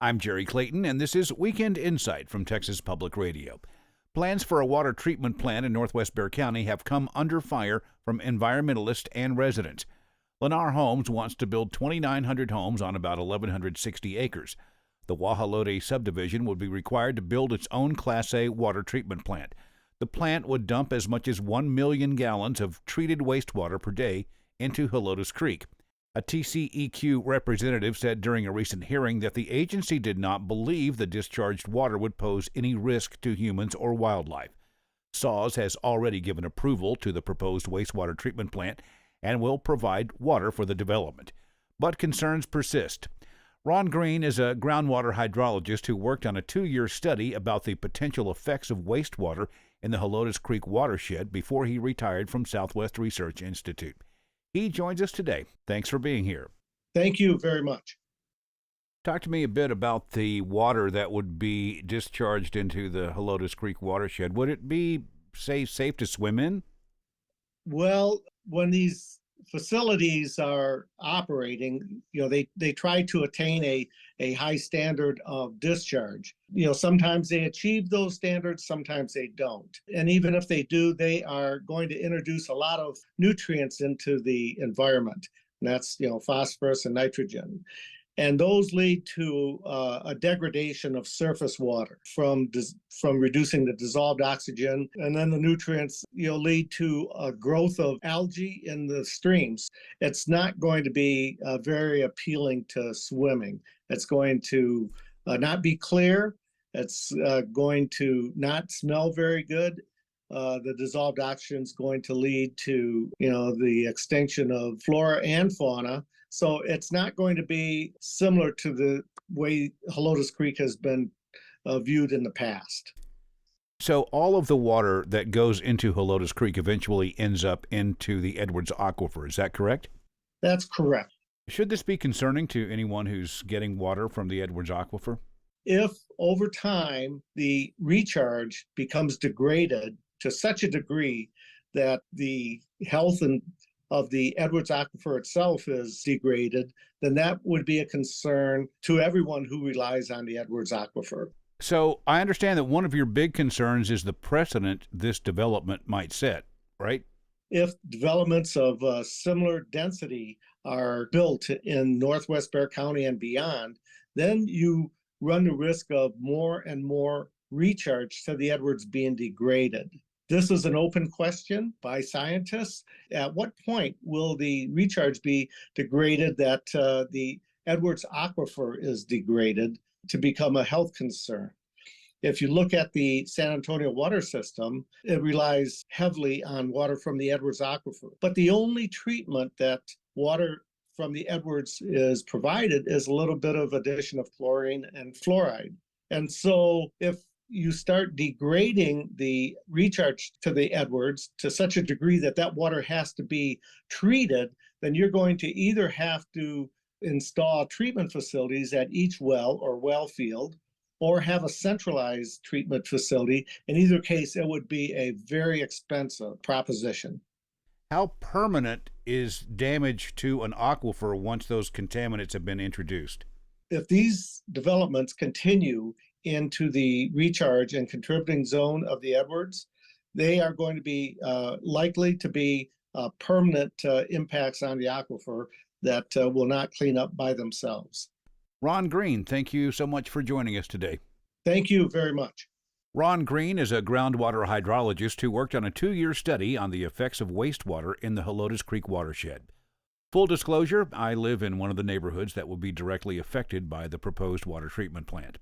I'm Jerry Clayton, and this is Weekend Insight from Texas Public Radio. Plans for a water treatment plant in northwest Bexar County have come under fire from environmentalists and residents. Lennar Homes wants to build 2,900 homes on about 1,160 acres. The Guajolote subdivision would be required to build its own Class A water treatment plant. The plant would dump as much as 1 million gallons of treated wastewater per day into Helotes Creek. A TCEQ representative said during a recent hearing that the agency did not believe the discharged water would pose any risk to humans or wildlife. SAWS has already given approval to the proposed wastewater treatment plant and will provide water for the development. But concerns persist. Ron Green is a groundwater hydrologist who worked on a 2-year study about the potential effects of wastewater in the Helotes Creek watershed before he retired from Southwest Research Institute. He joins us today. Thanks for being here. Thank you very much. Talk to me a bit about the water that would be discharged into the Helotes Creek watershed. Would it be, safe to swim in? Well, when these facilities are operating, they try to attain a high standard of discharge. Sometimes they achieve those standards, sometimes they don't. And even if they do, they are going to introduce a lot of nutrients into the environment. And that's, phosphorus and nitrogen. And those lead to a degradation of surface water from reducing the dissolved oxygen. And then the nutrients, lead to a growth of algae in the streams. It's not going to be very appealing to swimming. It's going to not be clear. It's going to not smell very good. The dissolved oxygen is going to lead to, the extinction of flora and fauna. So it's not going to be similar to the way Helotes Creek has been viewed in the past. So all of the water that goes into Helotes Creek eventually ends up into the Edwards Aquifer. Is that correct? That's correct. Should this be concerning to anyone who's getting water from the Edwards Aquifer? If over time the recharge becomes degraded to such a degree that the health of the Edwards Aquifer itself is degraded, then that would be a concern to everyone who relies on the Edwards Aquifer. So I understand that one of your big concerns is the precedent this development might set, right? If developments of similar density are built in northwest Bexar County and beyond, then you run the risk of more and more recharge to the Edwards being degraded. This is an open question by scientists. At what point will the recharge be degraded that the Edwards Aquifer is degraded to become a health concern? If you look at the San Antonio water system, it relies heavily on water from the Edwards Aquifer. But the only treatment that water from the Edwards is provided is a little bit of addition of chlorine and fluoride. And so if you start degrading the recharge to the Edwards to such a degree that that water has to be treated, then you're going to either have to install treatment facilities at each well or well field, or have a centralized treatment facility. In either case, it would be a very expensive proposition. How permanent is damage to an aquifer once those contaminants have been introduced? If these developments continue into the recharge and contributing zone of the Edwards, they are going to be likely to be permanent impacts on the aquifer that will not clean up by themselves. Ron Green, thank you so much for joining us today. Thank you very much. Ron Green is a groundwater hydrologist who worked on a 2-year study on the effects of wastewater in the Helotes Creek watershed. Full disclosure, I live in one of the neighborhoods that will be directly affected by the proposed water treatment plant.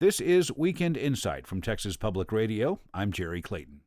This is Weekend Insight from Texas Public Radio. I'm Jerry Clayton.